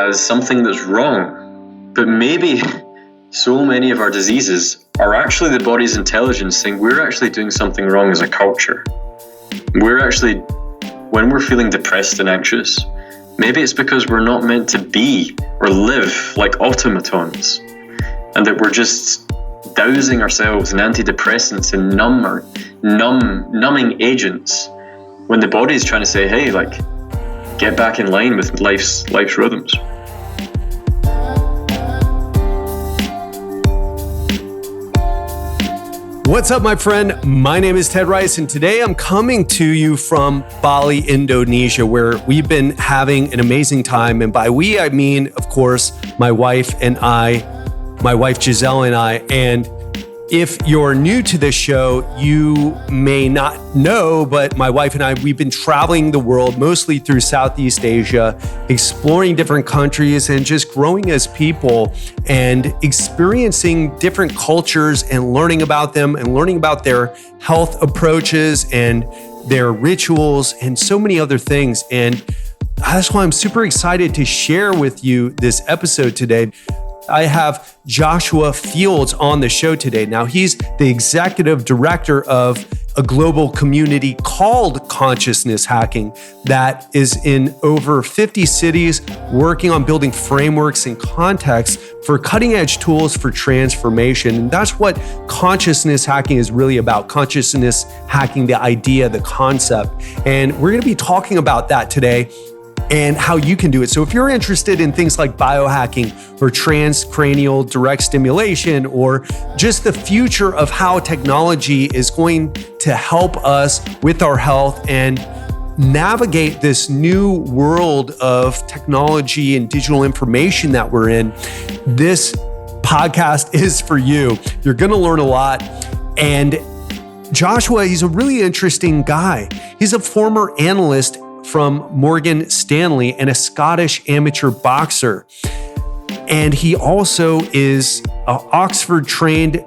as something that's wrong. But maybe so many of our diseases are actually the body's intelligence saying we're actually doing something wrong as a culture. When we're feeling depressed and anxious, maybe it's because we're not meant to be or live like automatons, and that we're just dousing ourselves in antidepressants and numbing agents when the body is trying to say, hey, get back in line with life's rhythms. What's up, my friend? My name is Ted Rice, and today I'm coming to you from Bali, Indonesia, where we've been having an amazing time. And by we, I mean, of course, my wife Giselle and I. And if you're new to this show, you may not know, but my wife and I, we've been traveling the world, mostly through Southeast Asia, exploring different countries and just growing as people and experiencing different cultures and learning about them and learning about their health approaches and their rituals and so many other things. And that's why I'm super excited to share with you this episode today. I have Joshua Fields on the show today. Now, he's the executive director of a global community called Consciousness Hacking that is in over 50 cities, working on building frameworks and contexts for cutting-edge tools for transformation. And that's what consciousness hacking is really about. Consciousness hacking, the idea, the concept. And we're going to be talking about that today and how you can do it. So if you're interested in things like biohacking or transcranial direct stimulation, or just the future of how technology is going to help us with our health and navigate this new world of technology and digital information that we're in, this podcast is for you. You're going to learn a lot. And Joshua, he's a really interesting guy. He's a former analyst from Morgan Stanley and a Scottish amateur boxer. And he also is an Oxford-trained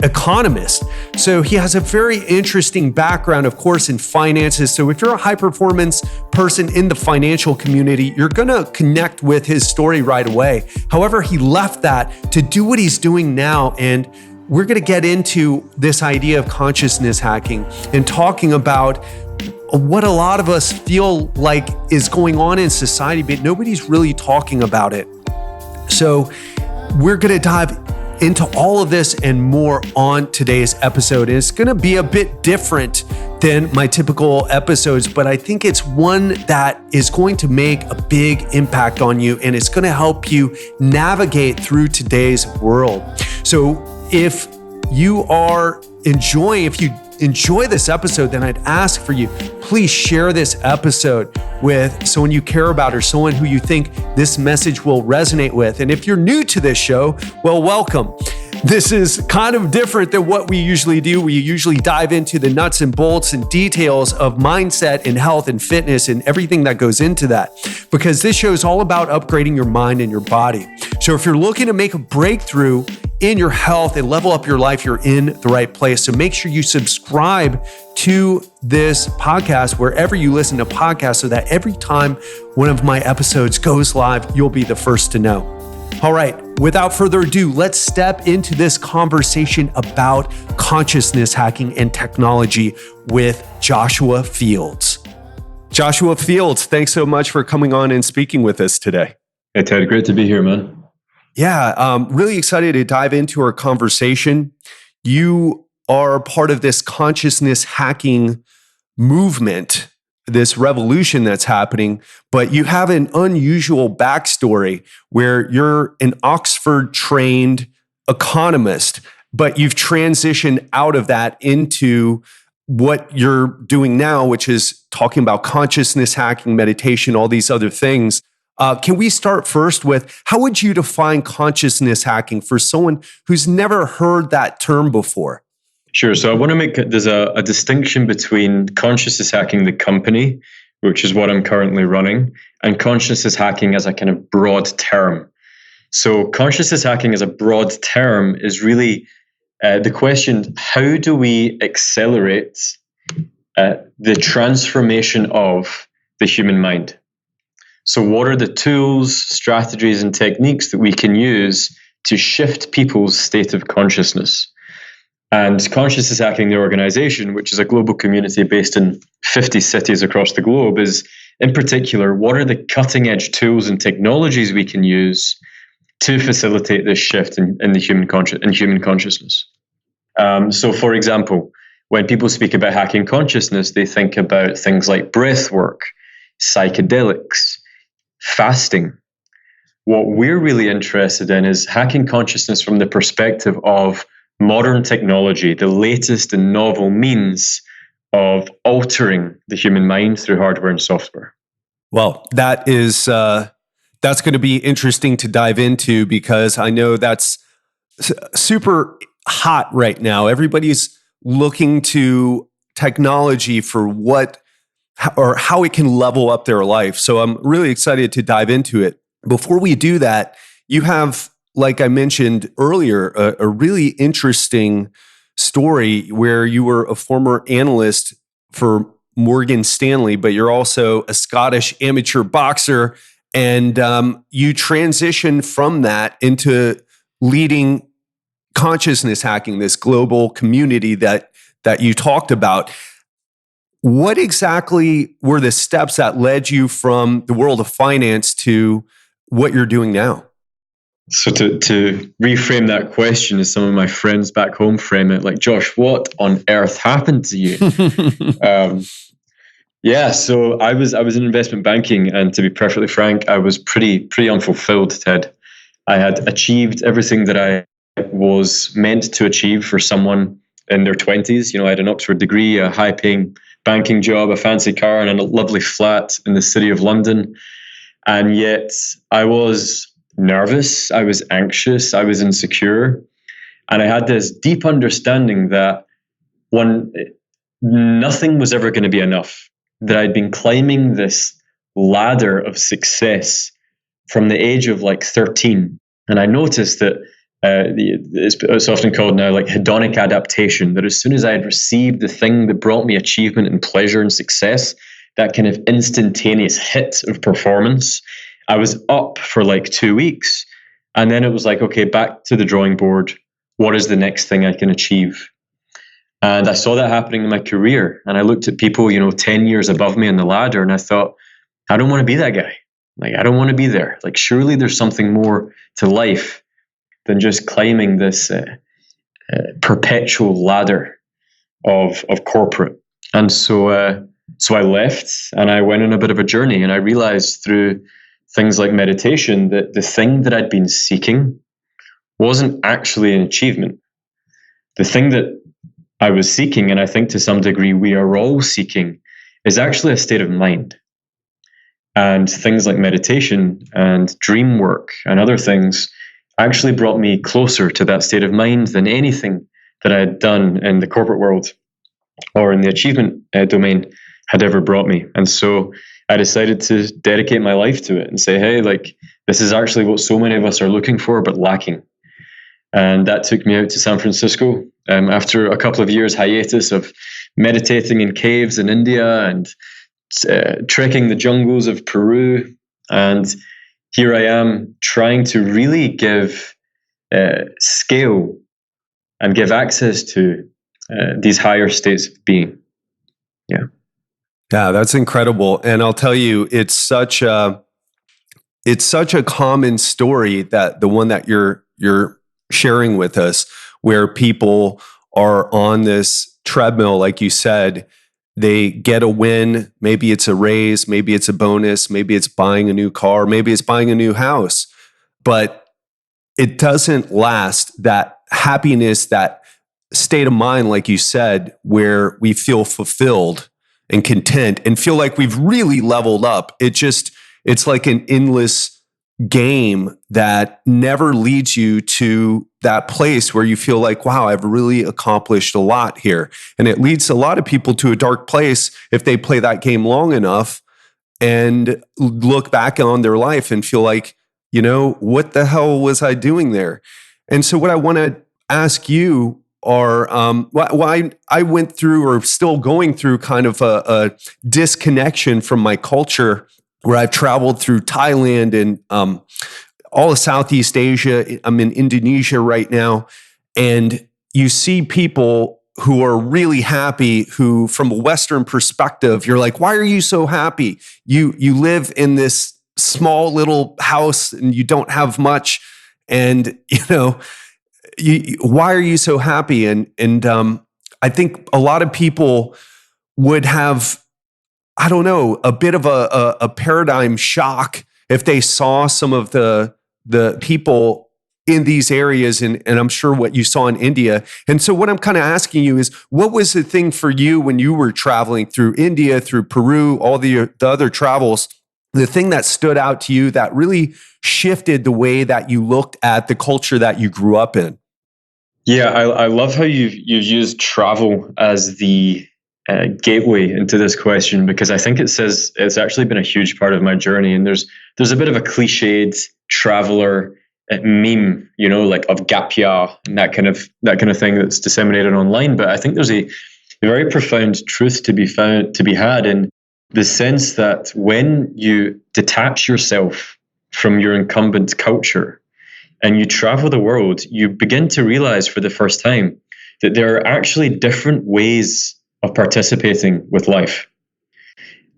economist. So he has a very interesting background, of course, in finances. So if you're a high-performance person in the financial community, you're going to connect with his story right away. However, he left that to do what he's doing now. And we're going to get into this idea of consciousness hacking and talking about what a lot of us feel like is going on in society, but nobody's really talking about it. So we're going to dive into all of this and more on today's episode. And it's going to be a bit different than my typical episodes, but I think it's one that is going to make a big impact on you, and it's going to help you navigate through today's world. So if you enjoy this episode, then I'd ask for you, please share this episode with someone you care about or someone who you think this message will resonate with. And if you're new to this show, well, welcome. This is kind of different than what we usually do. We usually dive into the nuts and bolts and details of mindset and health and fitness and everything that goes into that, because this show is all about upgrading your mind and your body. So if you're looking to make a breakthrough in your health and level up your life, you're in the right place. So make sure you subscribe to this podcast wherever you listen to podcasts, so that every time one of my episodes goes live, you'll be the first to know. All right, without further ado, let's step into this conversation about consciousness hacking and technology with Joshua Fields. Joshua Fields, thanks so much for coming on and speaking with us today. Hey, Ted, great to be here, man. Yeah, really excited to dive into our conversation. You are part of this consciousness hacking movement, this revolution that's happening, but you have an unusual backstory where you're an Oxford-trained economist, but you've transitioned out of that into what you're doing now, which is talking about consciousness hacking, meditation, all these other things. Can we start first with, how would you define consciousness hacking for someone who's never heard that term before? Sure. So I want to make, there's a distinction between consciousness hacking, the company, which is what I'm currently running, and consciousness hacking as a kind of broad term. So consciousness hacking as a broad term is really the question, how do we accelerate the transformation of the human mind? So, what are the tools, strategies, and techniques that we can use to shift people's state of consciousness? And Consciousness Hacking, the organization, which is a global community based in 50 cities across the globe, is in particular, what are the cutting edge tools and technologies we can use to facilitate this shift in human consciousness? So, for example, when people speak about hacking consciousness, they think about things like breath work, psychedelics, fasting. What we're really interested in is hacking consciousness from the perspective of modern technology, the latest and novel means of altering the human mind through hardware and software. Well, that's going to be interesting to dive into, because I know that's super hot right now. Everybody's looking to technology for how it can level up their life. So I'm really excited to dive into it. Before we do that, you have, like I mentioned earlier, a really interesting story where you were a former analyst for Morgan Stanley, but you're also a Scottish amateur boxer, and you transitioned from that into leading consciousness hacking, this global community that you talked about. What exactly were the steps that led you from the world of finance to what you're doing now? So to reframe that question, as some of my friends back home frame it, like, Josh, what on earth happened to you? So I was in investment banking, and to be perfectly frank, I was pretty unfulfilled, Ted. I had achieved everything that I was meant to achieve for someone in their 20s. I had an Oxford degree, a high-paying banking job, a fancy car, and a lovely flat in the city of London. And yet I was nervous, I was anxious, I was insecure. And I had this deep understanding that nothing was ever going to be enough, that I'd been climbing this ladder of success from the age of like 13. And I noticed that it's often called now like hedonic adaptation, that as soon as I had received the thing that brought me achievement and pleasure and success, that kind of instantaneous hit of performance, I was up for like 2 weeks. And then it was like, okay, back to the drawing board. What is the next thing I can achieve? And I saw that happening in my career. And I looked at people, 10 years above me on the ladder, and I thought, I don't want to be that guy. Like, I don't want to be there. Like, surely there's something more to life than just climbing this perpetual ladder of corporate. And so I left, and I went on a bit of a journey, and I realized through things like meditation that the thing that I'd been seeking wasn't actually an achievement. The thing that I was seeking, and I think to some degree we are all seeking, is actually a state of mind. And things like meditation and dream work and other things actually brought me closer to that state of mind than anything that I had done in the corporate world or in the achievement domain had ever brought me. And so I decided to dedicate my life to it and say, hey, like, this is actually what so many of us are looking for but lacking. And that took me out to San Francisco after a couple of years hiatus of meditating in caves in India and trekking the jungles of Peru. And here I am trying to really give scale and give access to these higher states of being. Yeah, that's incredible. And I'll tell you, it's such a common story, that the one that you're sharing with us, where people are on this treadmill, like you said. They get a win. Maybe it's a raise, maybe it's a bonus, maybe it's buying a new car, maybe it's buying a new house. But it doesn't last. That happiness, that state of mind, like you said, where we feel fulfilled and content and feel like we've really leveled up. It's like an endless game that never leads you to that place where you feel like, wow, I've really accomplished a lot here. And it leads a lot of people to a dark place if they play that game long enough and look back on their life and feel like, what the hell was I doing there? And so what I want to ask you are, I went through, or still going through, kind of a disconnection from my culture where I've traveled through Thailand and all of Southeast Asia. I'm in Indonesia right now. And you see people who are really happy, who from a Western perspective, you're like, why are you so happy? You live in this small little house and you don't have much. And, why are you so happy? And I think a lot of people would have, I don't know, a bit of a paradigm shock if they saw some of the people in these areas, and I'm sure what you saw in India. And so what I'm kind of asking you is, what was the thing for you when you were traveling through India, through Peru, all the other travels, the thing that stood out to you that really shifted the way that you looked at the culture that you grew up in? Yeah, I love how you've used travel as the gateway into this question, because I think it's actually been a huge part of my journey. And there's a bit of a cliched traveler meme, like of gap year and that kind of thing that's disseminated online. But I think there's a very profound truth to be had in the sense that when you detach yourself from your incumbent culture and you travel the world, you begin to realize for the first time that there are actually different ways of participating with life.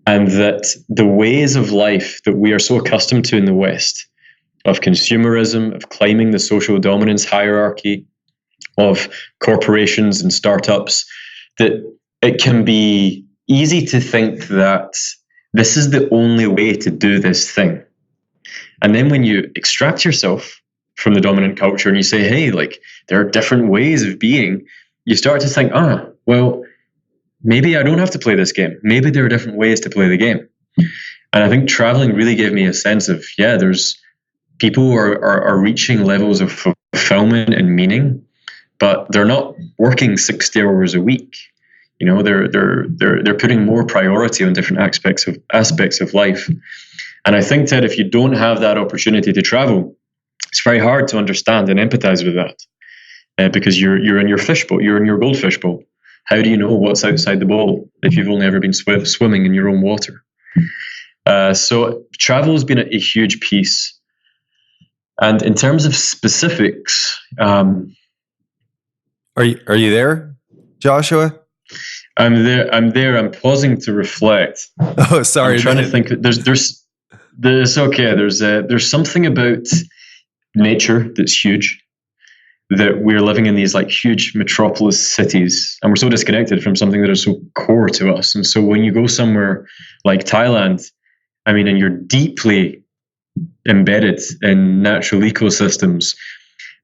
And that the ways of life that we are so accustomed to in the West, of consumerism, of climbing the social dominance hierarchy, of corporations and startups, that it can be easy to think that this is the only way to do this thing. And then when you extract yourself from the dominant culture and you say, hey, like, there are different ways of being, you start to think, well, maybe I don't have to play this game. Maybe there are different ways to play the game. And I think traveling really gave me a sense of, there's people who are reaching levels of fulfillment and meaning, but they're not working 60 hours a week. They're putting more priority on different aspects of life. And I think that if you don't have that opportunity to travel, it's very hard to understand and empathize with that, because you're in your fishbowl, you're in your goldfish bowl. How do you know what's outside the bowl if you've only ever been swimming in your own water? So travel has been a huge piece. And in terms of specifics, are you there, Joshua? I'm there. I'm pausing to reflect. Oh, sorry. I'm trying to think. There's okay. There's something about nature that's huge. That we're living in these like huge metropolis cities, and we're so disconnected from something that is so core to us. And so when you go somewhere like Thailand, and you're deeply embedded in natural ecosystems,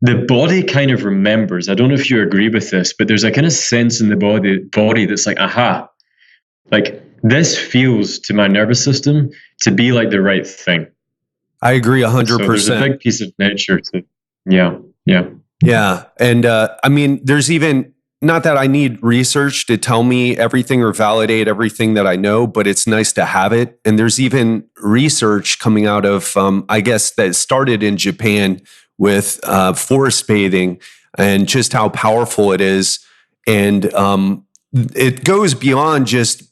the body kind of remembers. I don't know if you agree with this, but there's a kind of sense in the body that's like, aha, like this feels to my nervous system to be like the right thing. I agree 100%. So there's a big piece of nature to, yeah. Yeah. And there's even, not that I need research to tell me everything or validate everything that I know, but it's nice to have it. And there's even research coming out of, I guess, that started in Japan with forest bathing and just how powerful it is. And it goes beyond just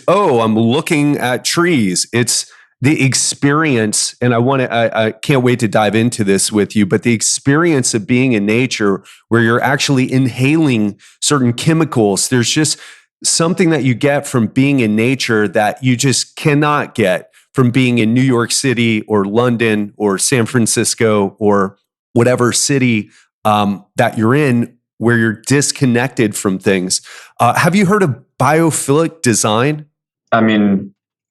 I'm looking at trees. It's the experience, and I can't wait to dive into this with you, but the experience of being in nature where you're actually inhaling certain chemicals. There's just something that you get from being in nature that you just cannot get from being in New York City or London or San Francisco or whatever city that you're in where you're disconnected from things. Have you heard of biophilic design?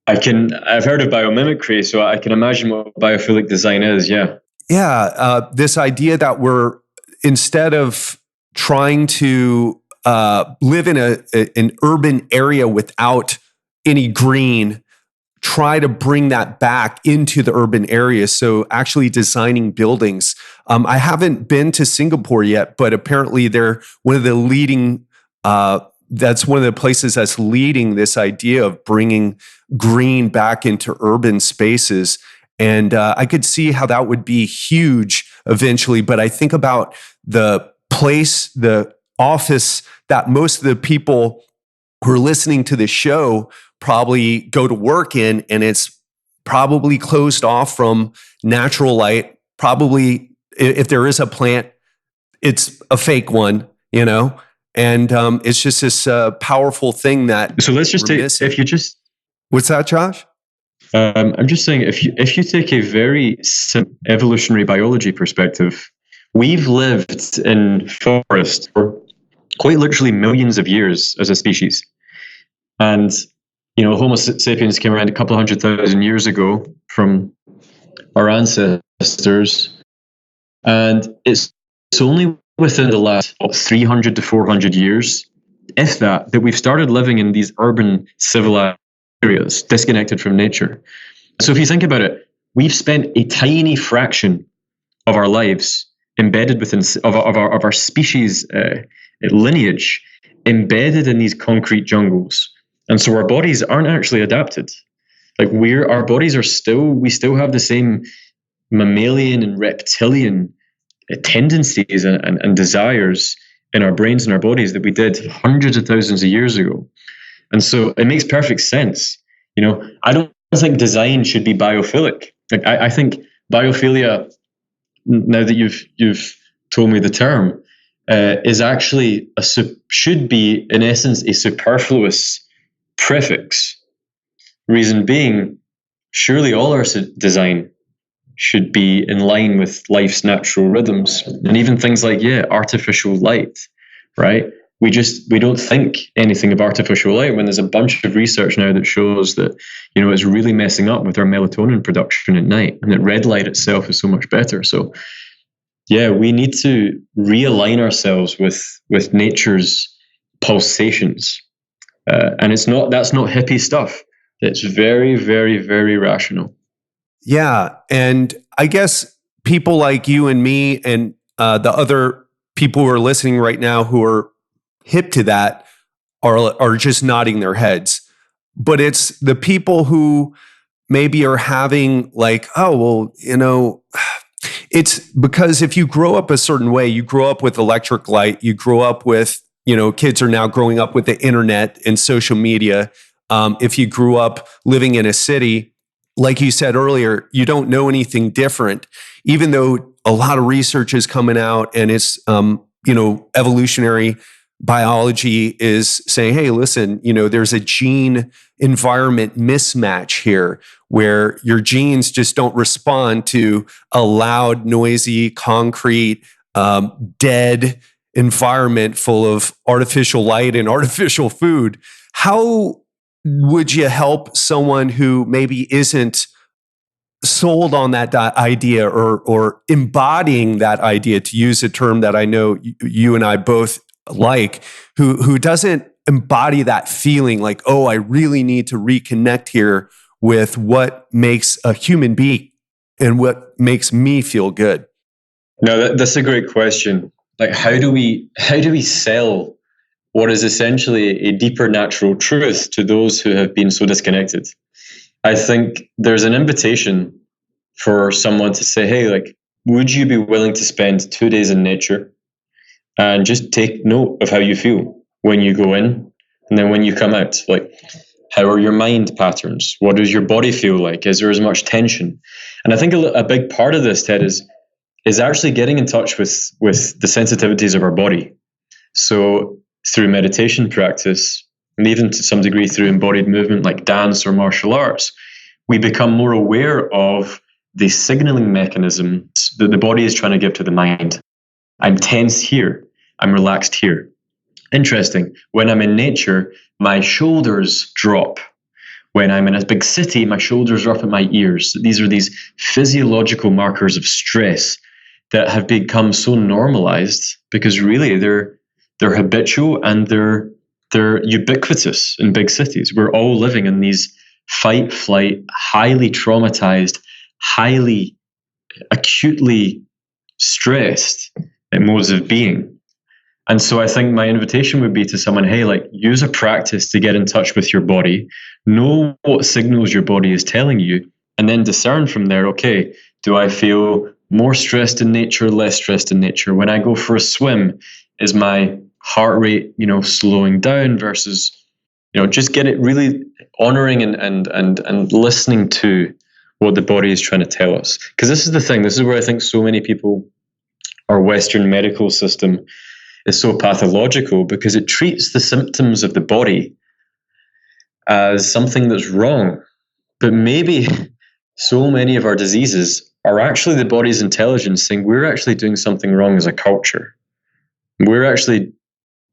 I've heard of biomimicry, so I can imagine what biophilic design is. Yeah. Yeah. This idea that we're, instead of trying to live in an urban area without any green, try to bring that back into the urban area. So actually designing buildings. I haven't been to Singapore yet, but apparently they're one of the leading that's one of the places that's leading this idea of bringing green back into urban spaces. And I could see how that would be huge eventually. But I think about the place, the office that most of the people who are listening to this show probably go to work in, and it's probably closed off from natural light. Probably, if there is a plant, it's a fake one, and it's just this powerful thing that. So let's just take, if you just. What's that, Josh? I'm just saying, if you take a very evolutionary biology perspective, we've lived in forest for quite literally millions of years as a species. And, Homo sapiens came around a couple of 100,000 years ago from our ancestors. And it's only within the last 300 to 400 years, if that we've started living in these urban civilized areas, disconnected from nature. So if you think about it, we've spent a tiny fraction of our lives embedded within of our species lineage, embedded in these concrete jungles, and so our bodies aren't actually adapted. Like our bodies are we still have the same mammalian and reptilian tendencies and desires in our brains and our bodies that we did hundreds of thousands of years ago. And so it makes perfect sense. I don't think design should be biophilic. Like I think biophilia, now that you've told me the term, is actually should be in essence a superfluous prefix. Reason being, surely all our design should be in line with life's natural rhythms, and even things like artificial light, right? We don't think anything of artificial light when there's a bunch of research now that shows that it's really messing up with our melatonin production at night, and that red light itself is so much better. So we need to realign ourselves with nature's pulsations, and that's not hippie stuff. It's very, very, very rational. Yeah, and I guess people like you and me and the other people who are listening right now who are hip to that are just nodding their heads. But it's the people who maybe are having like, it's because if you grow up a certain way, you grow up with electric light, you grow up with, kids are now growing up with the internet and social media. If you grew up living in a city, like you said earlier, you don't know anything different, even though a lot of research is coming out and it's, evolutionary biology is saying, hey, listen, there's a gene environment mismatch here where your genes just don't respond to a loud, noisy, concrete, dead environment full of artificial light and artificial food. How would you help someone who maybe isn't sold on that idea or embodying that idea, to use a term that I know you and I both like, who doesn't embody that feeling like, oh, I really need to reconnect here with what makes a human being and what makes me feel good? No, that's a great question. Like, how do we sell what is essentially a deeper natural truth to those who have been so disconnected? I think there's an invitation for someone to say, hey, like, would you be willing to spend 2 days in nature and just take note of how you feel when you go in and then when you come out? Like, how are your mind patterns? What does your body feel like? Is there as much tension? And I think a big part of this, Ted, is actually getting in touch with the sensitivities of our body. So through meditation practice, and even to some degree through embodied movement like dance or martial arts, we become more aware of the signaling mechanisms that the body is trying to give to the mind. I'm tense here. I'm relaxed here. Interesting. When I'm in nature, my shoulders drop. When I'm in a big city, my shoulders are up at my ears. These are these physiological markers of stress that have become so normalized because really they're habitual and they're ubiquitous in big cities. We're all living in these fight, flight, highly traumatized, highly acutely stressed modes of being. And so I think my invitation would be to someone, hey, like, use a practice to get in touch with your body, know what signals your body is telling you, and then discern from there, okay, do I feel more stressed in nature, less stressed in nature? When I go for a swim, is my heart rate, slowing down versus just get it really honoring and listening to what the body is trying to tell us. Because this is the thing, this is where I think so many people, our Western medical system is so pathological, because it treats the symptoms of the body as something that's wrong. But maybe so many of our diseases are actually the body's intelligence saying we're actually doing something wrong as a culture. We're actually,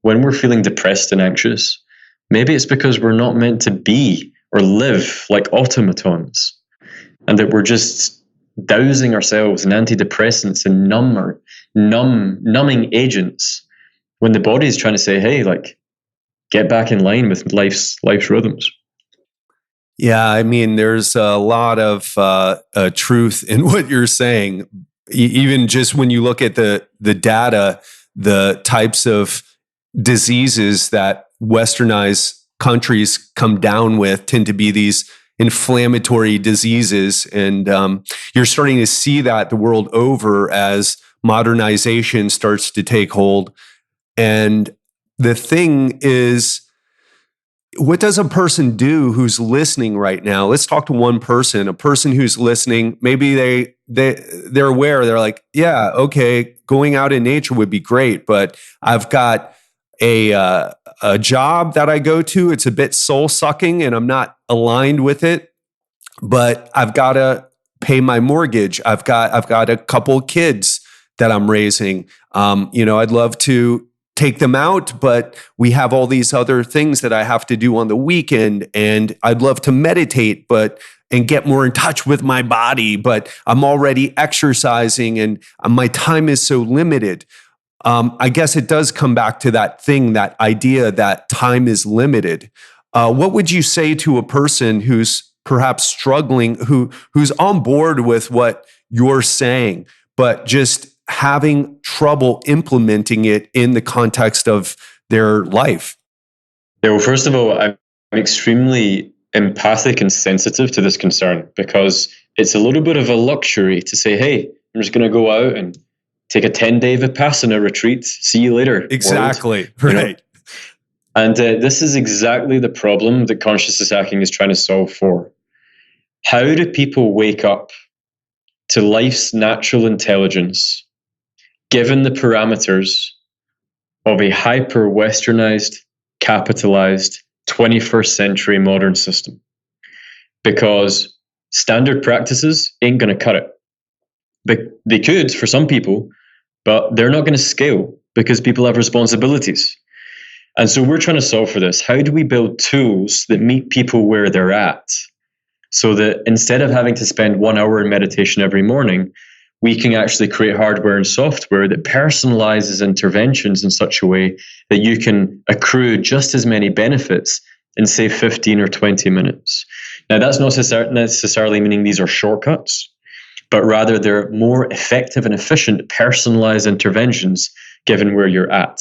when we're feeling depressed and anxious, maybe it's because we're not meant to be or live like automatons, and that we're just dousing ourselves in antidepressants and numbing agents, when the body is trying to say, hey, like, get back in line with life's rhythms. Yeah, I mean, there's a lot of truth in what you're saying. Even just when you look at the data, the types of diseases that westernized countries come down with tend to be these inflammatory diseases. And you're starting to see that the world over as modernization starts to take hold. And the thing is, what does a person do who's listening right now? Let's talk to one person, a person who's listening. Maybe they're aware. They're like, yeah, okay, going out in nature would be great, but I've got a job that I go to. It's a bit soul sucking and I'm not aligned with it, but I've got to pay my mortgage. I've got a couple of kids that I'm raising. I'd love to take them out, but we have all these other things that I have to do on the weekend, and I'd love to meditate and get more in touch with my body, but I'm already exercising and my time is so limited. I guess it does come back to that idea that time is limited. What would you say to a person who's perhaps struggling, who's on board with what you're saying, but just having trouble implementing it in the context of their life? Yeah, well, first of all, I'm extremely empathic and sensitive to this concern, because it's a little bit of a luxury to say, hey, I'm just going to go out and take a 10-day Vipassana retreat. See you later. Exactly. World. Right. And this is exactly the problem that consciousness hacking is trying to solve for. How do people wake up to life's natural intelligence, given the parameters of a hyper-westernized, capitalized, 21st century modern system? Because standard practices ain't going to cut it. They could for some people, but they're not going to scale because people have responsibilities. And so we're trying to solve for this. How do we build tools that meet people where they're at, so that instead of having to spend 1 hour in meditation every morning, we can actually create hardware and software that personalizes interventions in such a way that you can accrue just as many benefits in, say, 15 or 20 minutes. Now, that's not necessarily meaning these are shortcuts, but rather they're more effective and efficient personalized interventions given where you're at.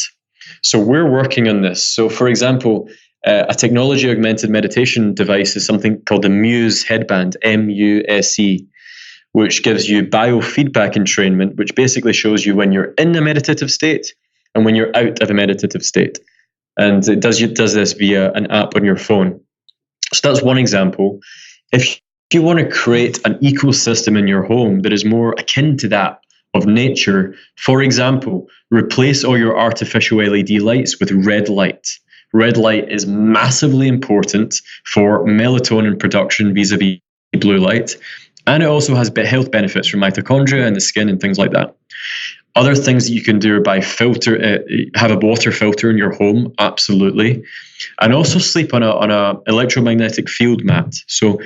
So we're working on this. So, for example, a technology-augmented meditation device is something called the Muse headband, MUSE, which gives you biofeedback entrainment, which basically shows you when you're in a meditative state and when you're out of a meditative state. And it does this via an app on your phone. So that's one example. If you want to create an ecosystem in your home that is more akin to that of nature, for example, replace all your artificial LED lights with red light. Red light is massively important for melatonin production vis-a-vis blue light. And it also has health benefits for mitochondria and the skin and things like that. Other things that you can do are by have a water filter in your home, absolutely. And also sleep on a electromagnetic field mat. So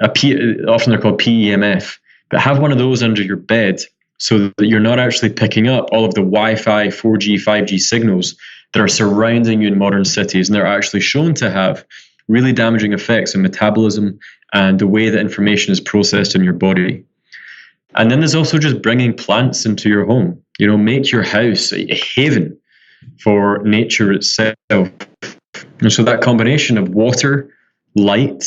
often they're called PEMF, but have one of those under your bed so that you're not actually picking up all of the Wi-Fi, 4G, 5G signals that are surrounding you in modern cities. And they're actually shown to have really damaging effects on metabolism and the way that information is processed in your body. And then there's also just bringing plants into your home. Make your house a haven for nature itself. And so that combination of water, light,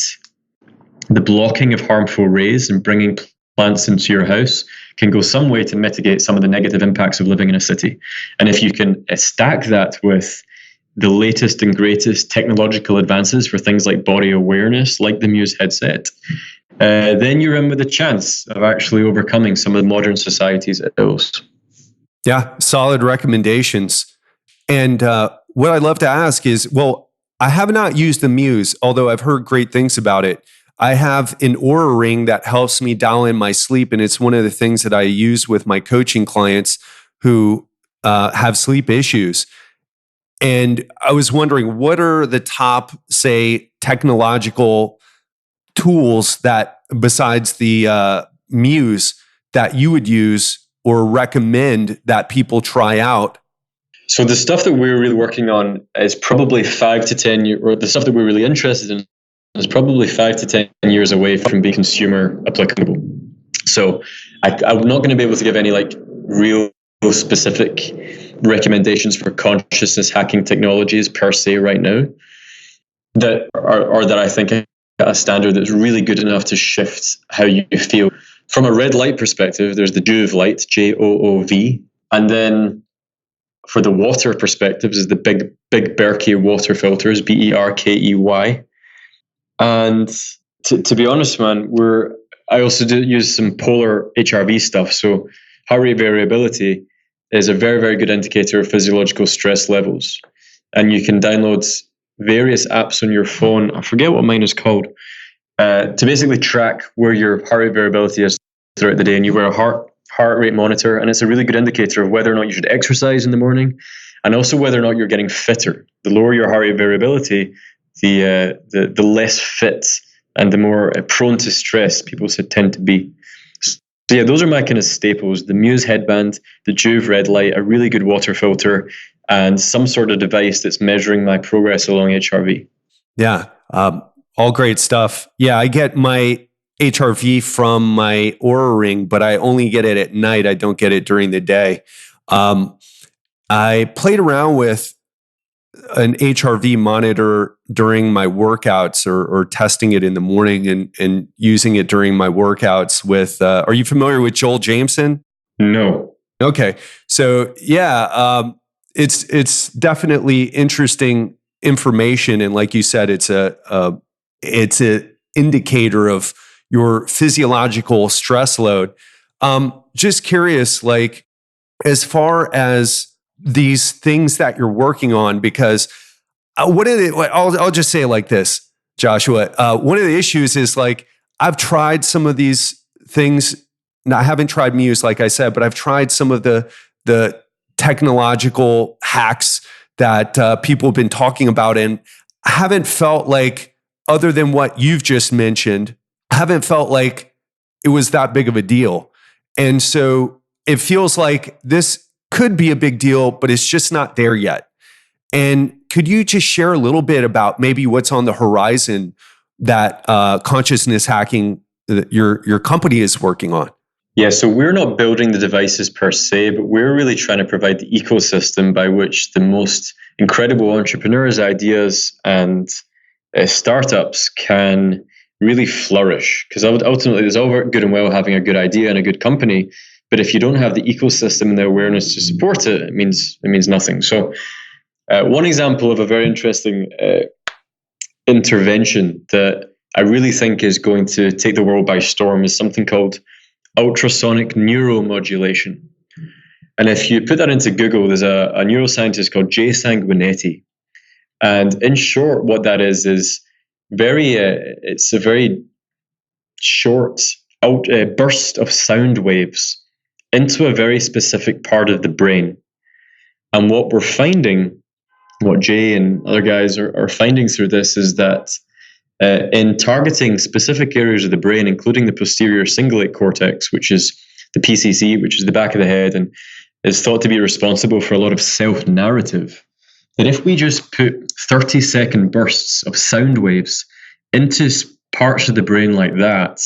the blocking of harmful rays, and bringing plants into your house can go some way to mitigate some of the negative impacts of living in a city. And if you can stack that with the latest and greatest technological advances for things like body awareness, like the Muse headset, then you're in with a chance of actually overcoming some of the modern society's ills. Yeah, solid recommendations. And what I'd love to ask is, well, I have not used the Muse, although I've heard great things about it. I have an Oura ring that helps me dial in my sleep, and it's one of the things that I use with my coaching clients who have sleep issues. And I was wondering, what are the top, say, technological tools that, besides the Muse, that you would use or recommend that people try out? So the stuff that we're really working on is probably 5 to 10 years, or the stuff that we're really interested in is probably 5 to 10 years away from being consumer applicable. So I'm not going to be able to give any like real specific recommendations for consciousness hacking technologies per se right now that are that I think are a standard that's really good enough to shift how you feel. From a red light perspective, there's the Joovv light, Joov, and then for the water perspectives is the big Berkey water filters, Berkey. And to be honest, man, I also do use some polar HRV stuff. So heart rate variability is a very, very good indicator of physiological stress levels. And you can download various apps on your phone. I forget what mine is called, to basically track where your heart rate variability is throughout the day. And you wear a heart rate monitor, and it's a really good indicator of whether or not you should exercise in the morning, and also whether or not you're getting fitter. The lower your heart rate variability, the less fit and the more prone to stress people tend to be. So yeah, those are my kind of staples: the Muse headband, the Joovv red light, a really good water filter, and some sort of device that's measuring my progress along HRV. Yeah, all great stuff. Yeah, I get my HRV from my Oura ring, but I only get it at night. I don't get it during the day. I played around with an HRV monitor during my workouts or testing it in the morning and using it during my workouts with, are you familiar with Joel Jameson? No. Okay. So yeah, it's definitely interesting information. And like you said, it's a indicator of your physiological stress load. Just curious, like, as far as these things that you're working on, because I'll just say it like this, Joshua. One of the issues is, like, I've tried some of these things. Now, I haven't tried Muse, like I said, but I've tried some of the technological hacks that people have been talking about, and I haven't felt like, other than what you've just mentioned, I haven't felt like it was that big of a deal. And so it feels like this could be a big deal, but it's just not there yet. And could you just share a little bit about maybe what's on the horizon that consciousness hacking that your company is working on? Yeah, so we're not building the devices per se, but we're really trying to provide the ecosystem by which the most incredible entrepreneurs' ideas and startups can really flourish. Because ultimately, it's all good and well having a good idea and a good company, but if you don't have the ecosystem and the awareness to support it, it means nothing. So one example of a very interesting intervention that I really think is going to take the world by storm is something called ultrasonic neuromodulation. And if you put that into Google, there's a neuroscientist called Jay Sanguinetti. And in short, what that is it's a very short burst of sound waves into a very specific part of the brain. And what we're finding, what Jay and other guys are finding through this, is that in targeting specific areas of the brain, including the posterior cingulate cortex, which is the PCC, which is the back of the head, and is thought to be responsible for a lot of self-narrative, that if we just put 30-second bursts of sound waves into parts of the brain like that,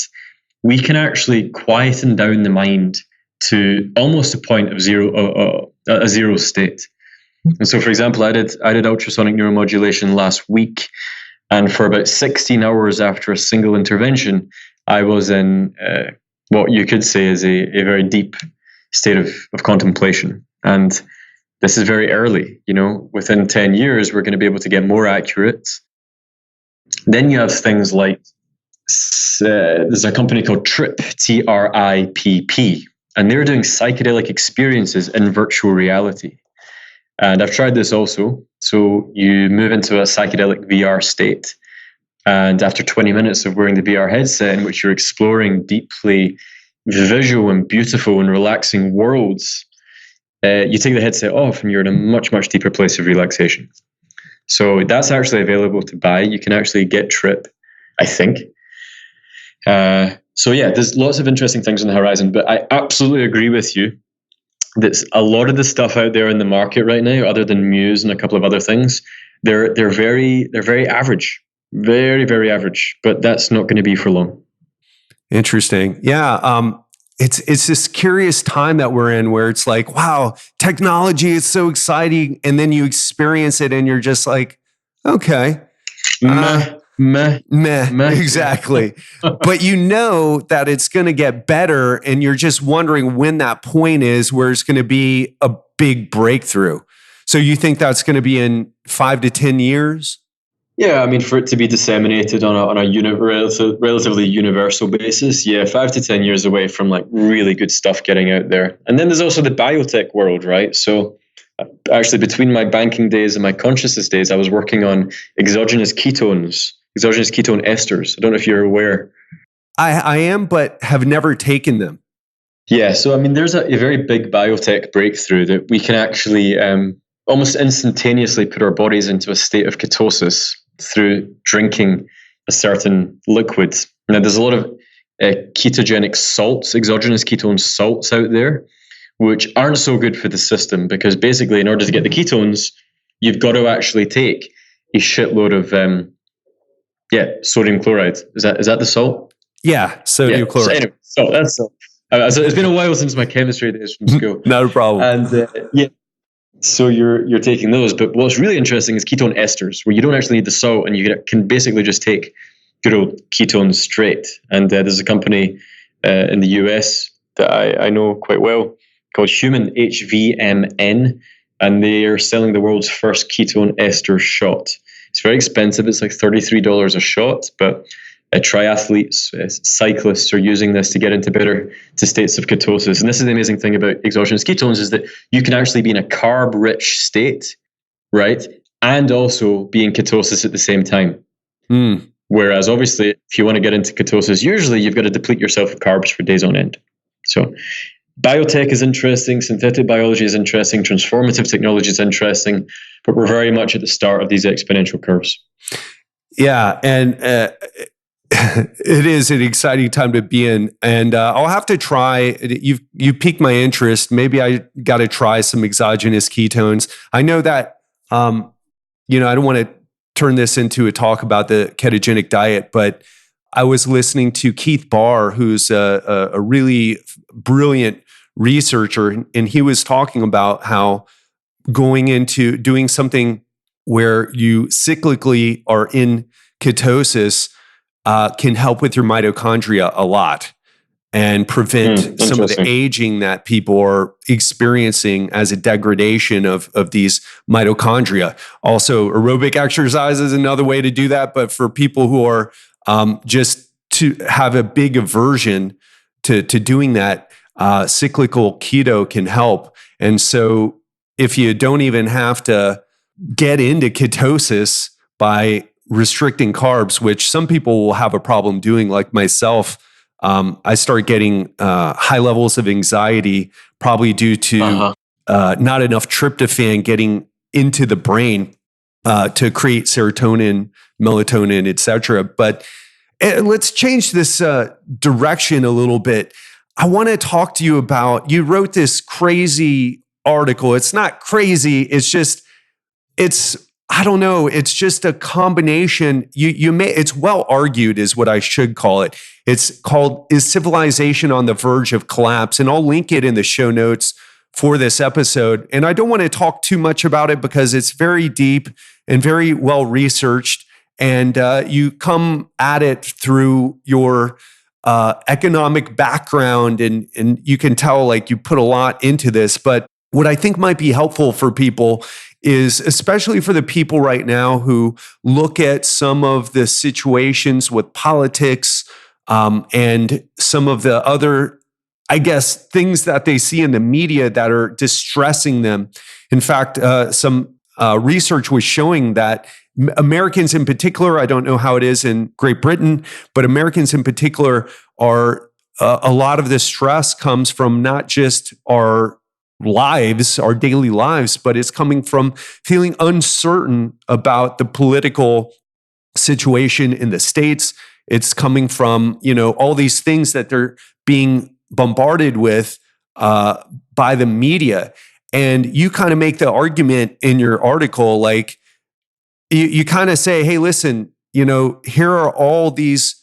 we can actually quieten down the mind to almost a point of a zero state. And so, for example, I did ultrasonic neuromodulation last week, and for about 16 hours after a single intervention, I was in what you could say is a very deep state of contemplation. And this is very early. Within 10 years, we're going to be able to get more accurate. Then you have things like there's a company called TRIPP, TRIPP, and they're doing psychedelic experiences in virtual reality. And I've tried this also. So you move into a psychedelic VR state, and after 20 minutes of wearing the VR headset, in which you're exploring deeply visual and beautiful and relaxing worlds, you take the headset off and you're in a much, much deeper place of relaxation. So that's actually available to buy. You can actually get TRIPP, I think. So yeah, there's lots of interesting things on the horizon, but I absolutely agree with you that a lot of the stuff out there in the market right now, other than Muse and a couple of other things, they're very average, very, very average, but that's not going to be for long. Interesting. Yeah. It's this curious time that we're in where it's like, wow, technology is so exciting. And then you experience it and you're just like, okay. Meh. Exactly. But you know that it's going to get better, and you're just wondering when that point is where it's going to be a big breakthrough. So you think that's going to be in 5 to 10 years? Yeah, I mean, for it to be disseminated on a relatively universal basis, 5 to 10 years away from like really good stuff getting out there. And then there's also the biotech world, right? So actually, between my banking days and my consciousness days, I was working on exogenous ketone esters. I don't know if you're aware. I am, but have never taken them. Yeah, so I mean, there's a very big biotech breakthrough that we can actually almost instantaneously put our bodies into a state of ketosis through drinking a certain liquid. Now, there's a lot of ketogenic salts, exogenous ketone salts out there, which aren't so good for the system, because basically, in order to get the ketones, you've got to actually take a shitload of sodium chloride. Is that the salt? Yeah, sodium chloride. So anyway, so that's salt. It's been a while since my chemistry days from school. Not a problem. And so you're taking those. But what's really interesting is ketone esters, where you don't actually need the salt, and you can basically just take good old ketones straight. And there's a company in the US that I know quite well called Human HVMN, and they are selling the world's first ketone ester shot. It's very expensive. It's like $33 a shot, but triathletes, cyclists are using this to get into states of ketosis. And this is the amazing thing about exogenous ketones, is that you can actually be in a carb-rich state, right? And also be in ketosis at the same time. Whereas obviously, if you want to get into ketosis, usually you've got to deplete yourself of carbs for days on end. So biotech is interesting, synthetic biology is interesting, transformative technology is interesting, but we're very much at the start of these exponential curves. Yeah, and it is an exciting time to be in, and I'll have to try. You piqued my interest. Maybe I got to try some exogenous ketones. I know that I don't want to turn this into a talk about the ketogenic diet, but I was listening to Keith Barr, who's a really brilliant researcher, and he was talking about how going into doing something where you cyclically are in ketosis can help with your mitochondria a lot and prevent some of the aging that people are experiencing as a degradation of these mitochondria. Also, aerobic exercise is another way to do that. But for people who are just to have a big aversion to doing that, cyclical keto can help. And so if you don't even have to get into ketosis by restricting carbs, which some people will have a problem doing, like myself, I start getting high levels of anxiety, probably due to not enough tryptophan getting into the brain to create serotonin, melatonin, etc. But let's change this direction a little bit. I want to talk to you about, you wrote this crazy article. It's not crazy. It's I don't know. It's just a combination. It's well argued is what I should call it. It's called, Is Civilization on the Verge of Collapse? And I'll link it in the show notes for this episode. And I don't want to talk too much about it because it's very deep and very well researched. And you come at it through your economic background, and you can tell like you put a lot into this. But what I think might be helpful for people is, especially for the people right now who look at some of the situations with politics and some of the other, I guess, things that they see in the media that are distressing them. In fact, some research was showing that Americans in particular, I don't know how it is in Great Britain, but Americans in particular are, a lot of this stress comes from not just our lives, our daily lives, but it's coming from feeling uncertain about the political situation in the States. It's coming from, all these things that they're being bombarded with by the media. And you kind of make the argument in your article, like you kind of say, hey, listen, here are all these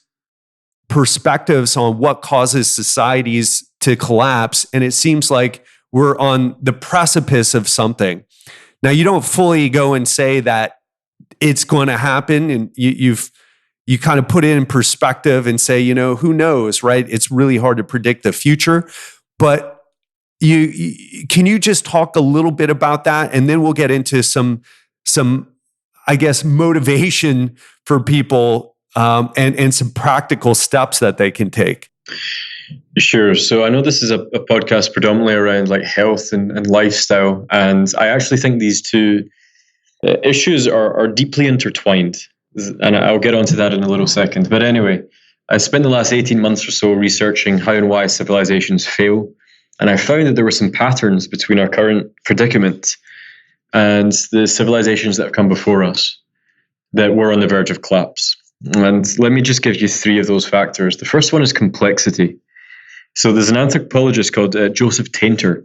perspectives on what causes societies to collapse. And it seems like we're on the precipice of something. Now, you don't fully go and say that it's going to happen, and you kind of put it in perspective and say, who knows, right? It's really hard to predict the future. But can you just talk a little bit about that, and then we'll get into some I guess motivation for people and some practical steps that they can take. Sure. So I know this is a podcast predominantly around like health and lifestyle. And I actually think these two issues are deeply intertwined. And I'll get onto that in a little second. But anyway, I spent the last 18 months or so researching how and why civilizations fail. And I found that there were some patterns between our current predicament and the civilizations that have come before us that were on the verge of collapse. And let me just give you three of those factors. The first one is complexity. So there's an anthropologist called Joseph Tainter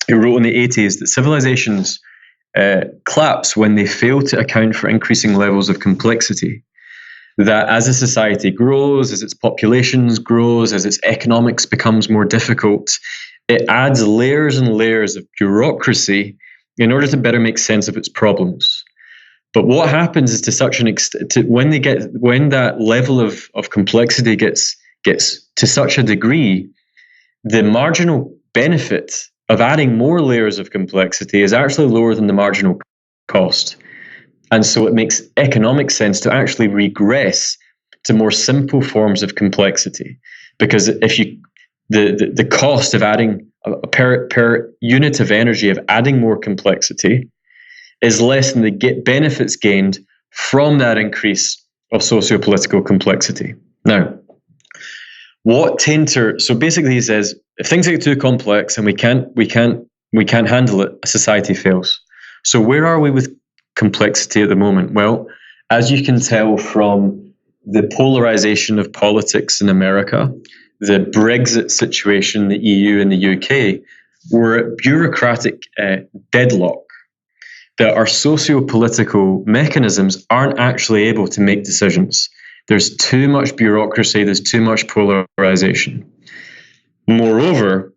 who wrote in the 80s that civilizations collapse when they fail to account for increasing levels of complexity. That as a society grows, as its populations grows, as its economics becomes more difficult, it adds layers and layers of bureaucracy in order to better make sense of its problems. But what happens is, to such an extent, when that level of complexity gets to such a degree, the marginal benefit of adding more layers of complexity is actually lower than the marginal cost. And so it makes economic sense to actually regress to more simple forms of complexity. Because if the cost of adding per unit of energy of adding more complexity is less than the benefits gained from that increase of socio-political complexity. Now, what Tainter, so basically he says, if things get too complex and we can't handle it, a society fails. So where are we with complexity at the moment? Well, as you can tell from the polarization of politics in America, the Brexit situation in the EU and the UK, we're at bureaucratic deadlock, that our socio-political mechanisms aren't actually able to make decisions. There's too much bureaucracy, there's too much polarization. Moreover,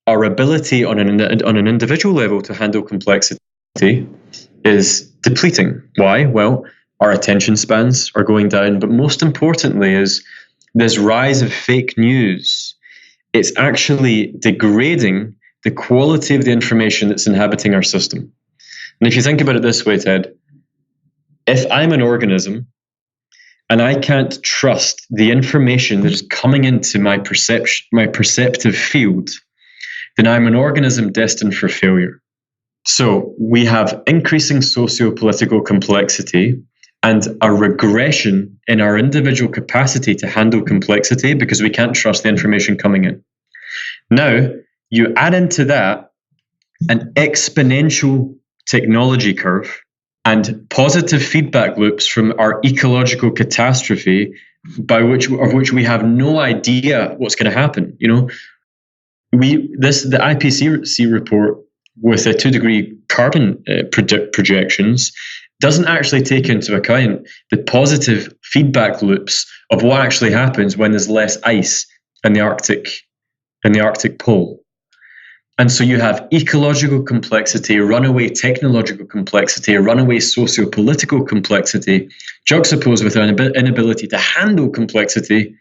our ability on an individual level to handle complexity is depleting. Why? Well, our attention spans are going down, but most importantly is this rise of fake news. It's actually degrading the quality of the information that's inhabiting our system. And if you think about it this way, Ted, if I'm an organism and I can't trust the information that is coming into my perceptive field, then I'm an organism destined for failure. So we have increasing socio-political complexity and a regression in our individual capacity to handle complexity because we can't trust the information coming in. Now, you add into that an exponential technology curve and positive feedback loops from our ecological catastrophe, of which we have no idea what's going to happen. The IPCC report with a 2-degree carbon projections doesn't actually take into account the positive feedback loops of what actually happens when there's less ice in the Arctic pole. And so you have ecological complexity, runaway technological complexity, runaway socio-political complexity, juxtaposed with an inability to handle complexity,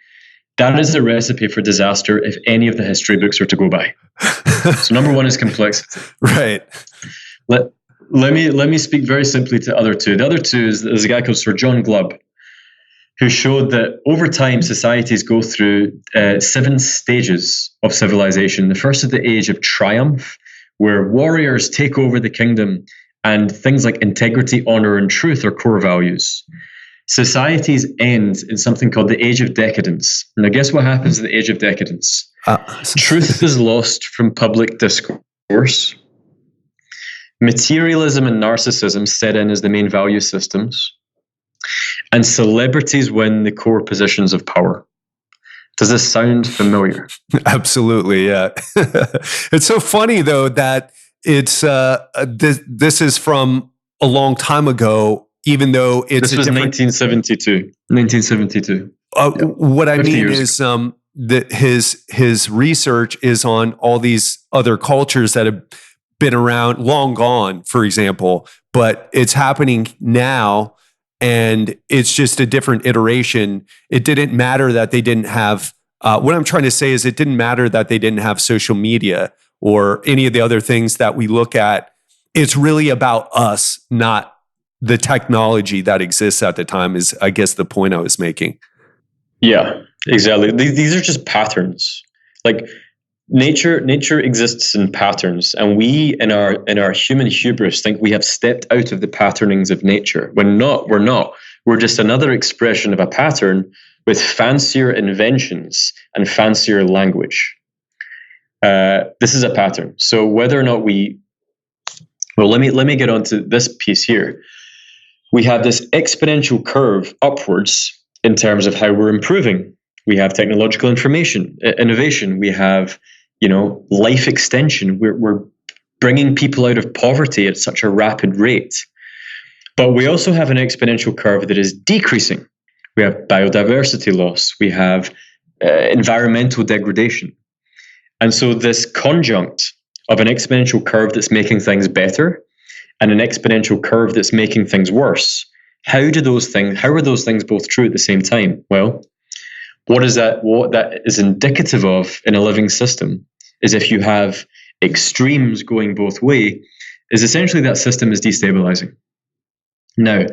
That is a recipe for disaster if any of the history books are to go by. So number one is complexity. Right. Let me speak very simply to the other two. The other two is there's a guy called Sir John Glubb, who showed that over time societies go through 7 stages of civilization. The first is the age of triumph, where warriors take over the kingdom and things like integrity, honor, and truth are core values. Societies end in something called the age of decadence. Now, guess what happens in the age of decadence? Truth is lost from public discourse. Materialism and narcissism set in as the main value systems. And celebrities win the core positions of power. Does this sound familiar? Absolutely, yeah. It's so funny, though, that it's this is from a long time ago, even though it's this was 1972. 1972. What I mean is that his research is on all these other cultures that have been around, long gone, for example, but it's happening now, and it's just a different iteration. It didn't matter that they didn't have, what I'm trying to say is it didn't matter that they didn't have social media or any of the other things that we look at. It's really about us, not the technology that exists at the time, is, I guess, the point I was making. Yeah, exactly. These are just patterns. Like nature exists in patterns, and we in our human hubris think we have stepped out of the patternings of nature. We're not. We're just another expression of a pattern with fancier inventions and fancier language. This is a pattern. So whether or not let me get onto this piece here. We have this exponential curve upwards in terms of how we're improving. We have technological innovation. We have, life extension. We're bringing people out of poverty at such a rapid rate. But we also have an exponential curve that is decreasing. We have biodiversity loss. We have environmental degradation. And so this conjunct of an exponential curve that's making things better and an exponential curve that's making things worse, how are those things both true at the same time? Well, what that is indicative of in a living system is if you have extremes going both ways, is essentially that system is destabilizing. Now,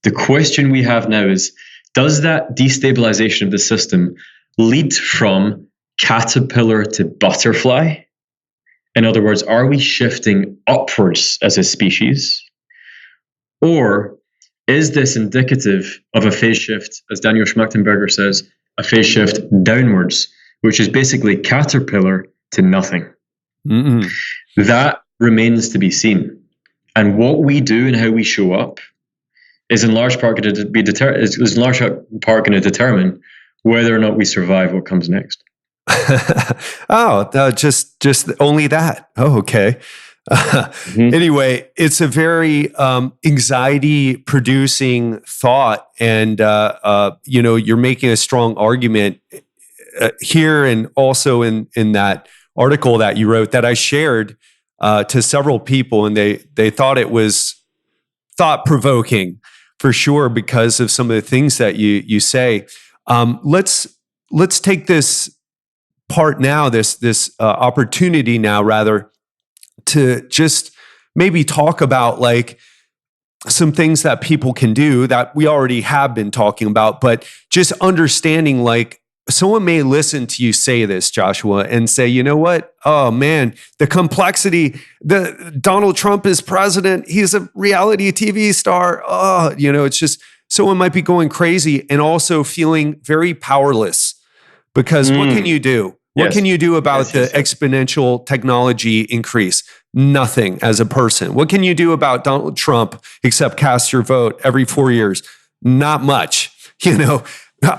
the question we have now is, does that destabilization of the system lead from caterpillar to butterfly? In other words, are we shifting upwards as a species? Or is this indicative of a phase shift, as Daniel Schmachtenberger says, a phase shift downwards, which is basically caterpillar to nothing? Mm-mm. That remains to be seen. And what we do and how we show up is in large part going to determine whether or not we survive what comes next. Just only that. Oh, okay. Anyway, it's a very anxiety-producing thought, and you're making a strong argument here, and also in that article that you wrote that I shared to several people, and they thought it was thought-provoking for sure because of some of the things that you say. Let's take this part now, this opportunity now, rather, to just maybe talk about like some things that people can do that we already have been talking about, but just understanding, like, someone may listen to you say this, Joshua, and say, you know what? Oh man, the complexity, Donald Trump is president. He's a reality TV star. Oh, it's just, someone might be going crazy and also feeling very powerless. Because what can you do? What can you do about the exponential technology increase? Nothing as a person. What can you do about Donald Trump except cast your vote every 4 years? Not much.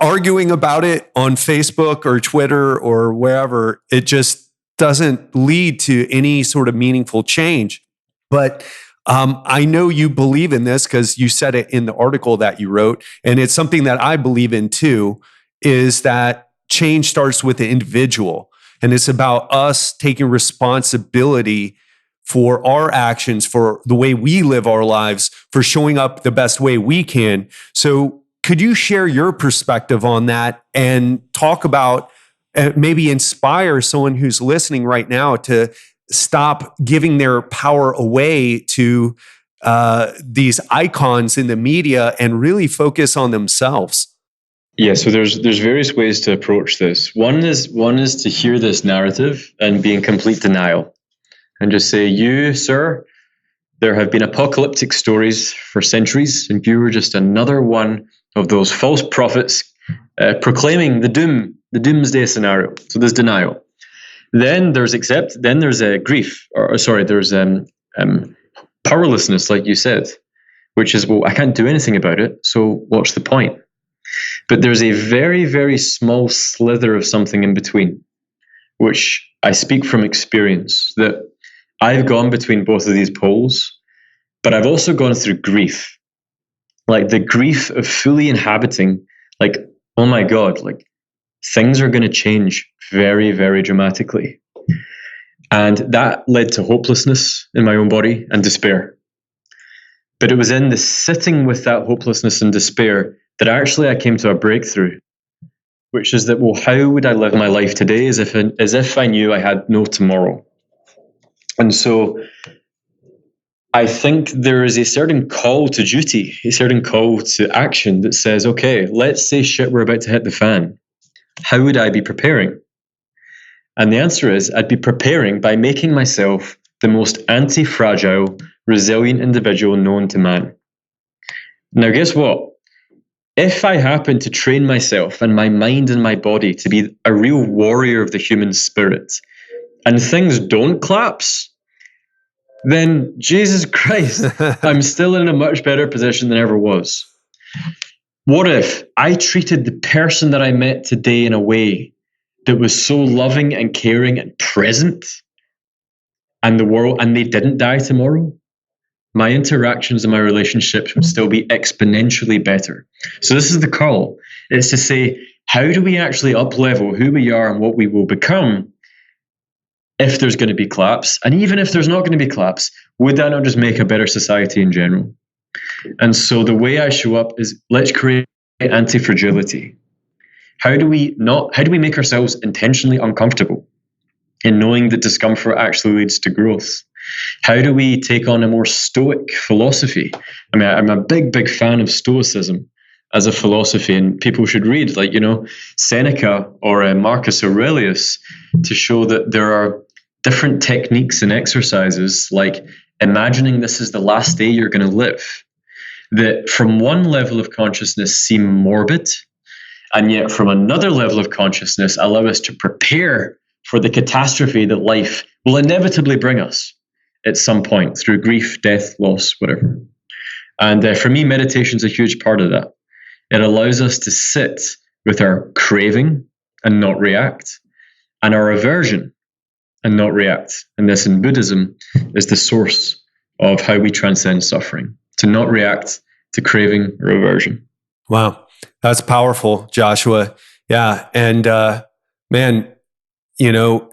Arguing about it on Facebook or Twitter or wherever, it just doesn't lead to any sort of meaningful change. But I know you believe in this because you said it in the article that you wrote, and it's something that I believe in too, is that change starts with the individual. And it's about us taking responsibility for our actions, for the way we live our lives, for showing up the best way we can. So could you share your perspective on that and talk about maybe inspire someone who's listening right now to stop giving their power away to these icons in the media and really focus on themselves? Yeah, so there's various ways to approach this. One is to hear this narrative and be in complete denial, and just say, "You, sir, there have been apocalyptic stories for centuries, and you were just another one of those false prophets proclaiming the doomsday scenario." So there's denial. Then there's grief, there's powerlessness, like you said, which is, well, I can't do anything about it, so what's the point? But there's a very, very small slither of something in between, which I speak from experience, that I've gone between both of these poles, but I've also gone through grief. Like the grief of fully inhabiting, like, oh my God, like things are going to change very, very dramatically. And that led to hopelessness in my own body and despair. But it was in the sitting with that hopelessness and despair that actually I came to a breakthrough, which is that, well, how would I live my life today as if I knew I had no tomorrow? And so I think there is a certain call to duty, a certain call to action that says, okay, let's say shit, we're about to hit the fan. How would I be preparing? And the answer is, I'd be preparing by making myself the most anti-fragile, resilient individual known to man. Now, guess what? If I happen to train myself and my mind and my body to be a real warrior of the human spirit, and things don't collapse, then Jesus Christ, I'm still in a much better position than I ever was. What if I treated the person that I met today in a way that was so loving and caring and present, and they didn't die tomorrow? My interactions and my relationships would still be exponentially better. So this is the call. It's to say, how do we actually up-level who we are and what we will become if there's going to be collapse? And even if there's not going to be collapse, would that not just make a better society in general? And so the way I show up is, let's create anti-fragility. How do we make ourselves intentionally uncomfortable in knowing that discomfort actually leads to growth? How do we take on a more stoic philosophy? I mean, I'm a big, big fan of Stoicism as a philosophy, and people should read, Seneca or Marcus Aurelius to show that there are different techniques and exercises, like imagining this is the last day you're going to live, that from one level of consciousness seem morbid, and yet from another level of consciousness allow us to prepare for the catastrophe that life will inevitably bring us at some point through grief, death, loss, whatever. And for me, meditation is a huge part of that. It allows us to sit with our craving and not react, and our aversion and not react. And this in Buddhism is the source of how we transcend suffering, to not react to craving or aversion. Wow, that's powerful, Joshua. Yeah, and man, you're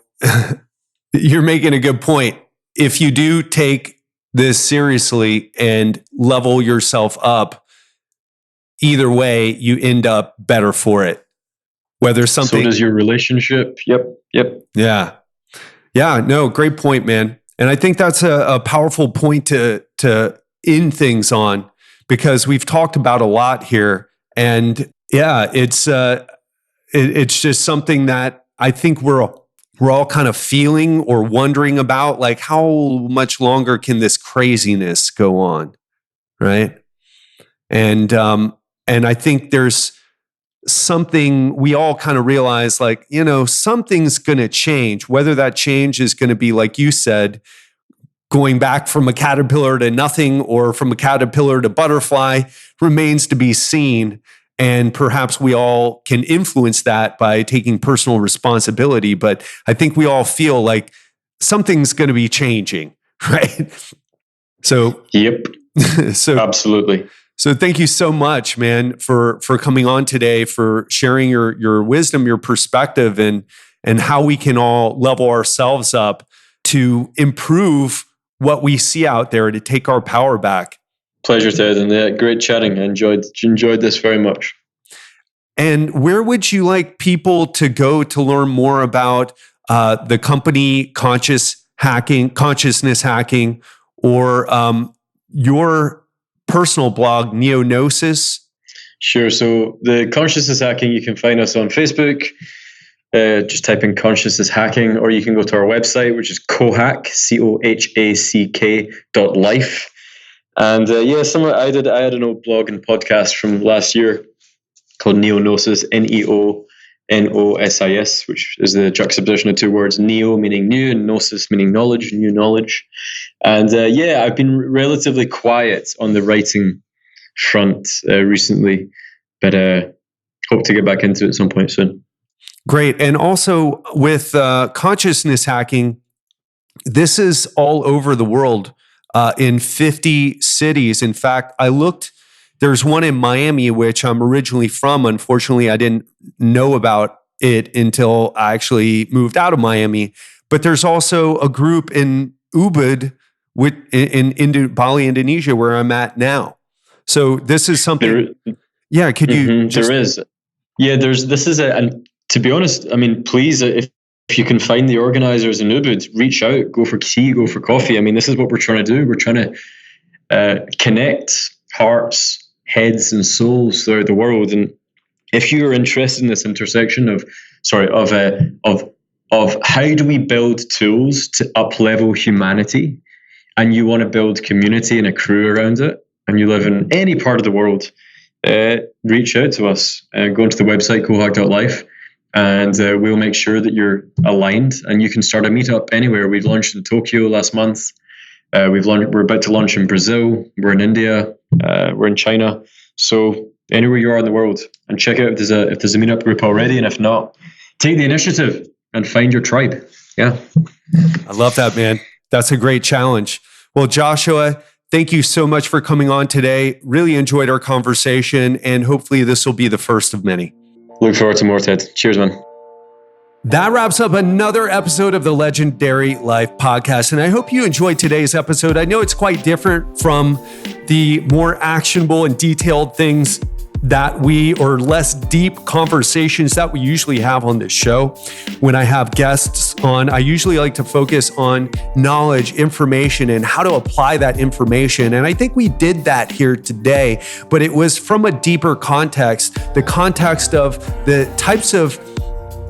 making a good point. If you do take this seriously and level yourself up, either way, you end up better for it. Whether something... So does your relationship. Yep. Yeah. No, great point, man. And I think that's a powerful point to end things on, because we've talked about a lot here. And yeah, it's just something that I think we're all kind of feeling or wondering about, like, how much longer can this craziness go on, right? And I think there's something we all kind of realize, like, something's going to change. Whether that change is going to be, like you said, going back from a caterpillar to nothing or from a caterpillar to butterfly remains to be seen. And perhaps we all can influence that by taking personal responsibility. But I think we all feel like something's going to be changing, right? So, yep. So absolutely. So thank you so much, man, for coming on today, for sharing your wisdom, your perspective, and how we can all level ourselves up to improve what we see out there, to take our power back. Pleasure, Ted, and great chatting. I enjoyed this very much. And where would you like people to go to learn more about the company consciousness hacking, or your personal blog, Neonosis? Sure. So the consciousness hacking, you can find us on Facebook. Just type in consciousness hacking, or you can go to our website, which is cohack, COHACK.life. And I had an old blog and podcast from last year called Neonosis, Neonosis, which is the juxtaposition of two words, neo meaning new and gnosis meaning knowledge, new knowledge. And I've been relatively quiet on the writing front recently, but hope to get back into it at some point soon. Great. And also with consciousness hacking, this is all over the world in 50 cities. In fact, I looked. There's one in Miami, which I'm originally from. Unfortunately, I didn't know about it until I actually moved out of Miami. But there's also a group in Ubud, in Bali, Indonesia, where I'm at now. So this is something. Could you? There is. Yeah, this is and to be honest, I mean, please, if you can find the organizers in Ubud, reach out, go for tea, go for coffee. I mean, this is what we're trying to do. We're trying to connect hearts, heads, and souls throughout the world. And if you are interested in this intersection of how do we build tools to up-level humanity, and you want to build community and a crew around it, and you live in any part of the world, reach out to us. Go onto the website, cohack.life, and we'll make sure that you're aligned and you can start a meetup anywhere. We launched in Tokyo last month. We're about to launch in Brazil. We're in India. We're in China. So anywhere you are in the world, and check out if there's a meetup group already, and if not, take the initiative and find your tribe. Yeah, I love that, man. That's a great challenge. Well, Joshua, thank you so much for coming on today. Really enjoyed our conversation, and hopefully this will be the first of many. Look forward to more, Ted. Cheers, man. That wraps up another episode of the Legendary Life podcast. And I hope you enjoyed today's episode. I know it's quite different from the more actionable and detailed things or less deep conversations that we usually have on this show. When I have guests on, I usually like to focus on knowledge, information, and how to apply that information. And I think we did that here today, but it was from a deeper context, the context of the types of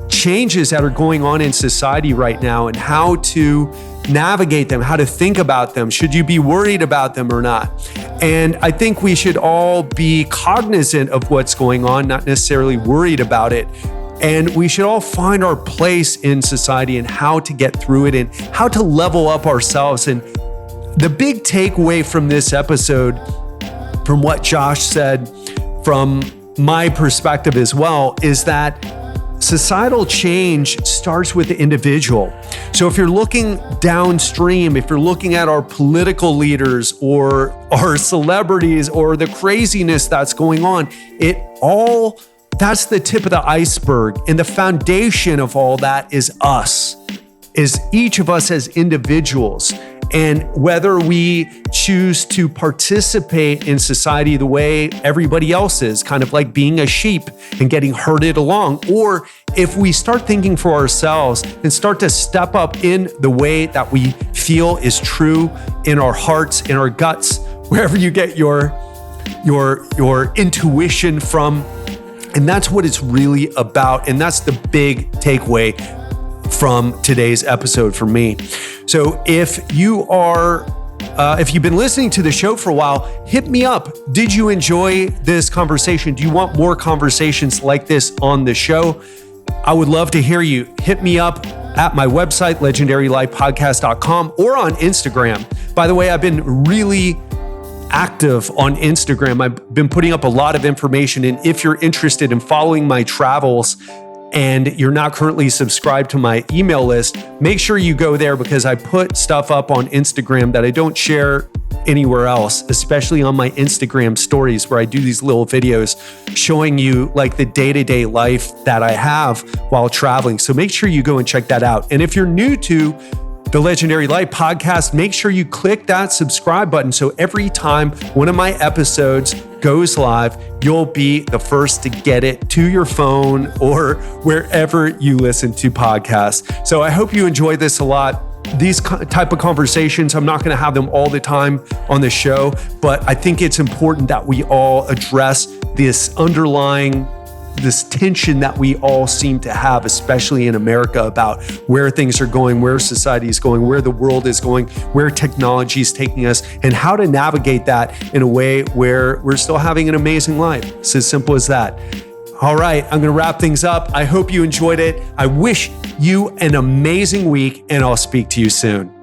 changes that are going on in society right now and how to navigate them, how to think about them. Should you be worried about them or not? And I think we should all be cognizant of what's going on, not necessarily worried about it. And we should all find our place in society and how to get through it and how to level up ourselves. And the big takeaway from this episode, from what Josh said, from my perspective as well, is that societal change starts with the individual. So if you're looking downstream, if you're looking at our political leaders or our celebrities or the craziness that's going on, that's the tip of the iceberg. And the foundation of all that is us, is each of us as individuals. And whether we choose to participate in society the way everybody else is, kind of like being a sheep and getting herded along, or if we start thinking for ourselves and start to step up in the way that we feel is true in our hearts, in our guts, wherever you get your intuition from. And that's what it's really about. And that's the big takeaway from today's episode for me. So if you've been listening to the show for a while, hit me up. Did you enjoy this conversation? Do you want more conversations like this on the show? I would love to hear you. Hit me up at my website, legendarylifepodcast.com, or on Instagram. By the way, I've been really active on Instagram. I've been putting up a lot of information. And if you're interested in following my travels and you're not currently subscribed to my email list, make sure you go there, because I put stuff up on Instagram that I don't share anywhere else, especially on my Instagram stories, where I do these little videos showing you like the day-to-day life that I have while traveling. So make sure you go and check that out. And if you're new to the Legendary Life podcast, make sure you click that subscribe button so every time one of my episodes goes live, you'll be the first to get it to your phone or wherever you listen to podcasts. So I hope you enjoy this a lot. These type of conversations, I'm not going to have them all the time on the show, but I think it's important that we all address this tension that we all seem to have, especially in America, about where things are going, where society is going, where the world is going, where technology is taking us, and how to navigate that in a way where we're still having an amazing life. It's as simple as that. All right, I'm going to wrap things up. I hope you enjoyed it. I wish you an amazing week, and I'll speak to you soon.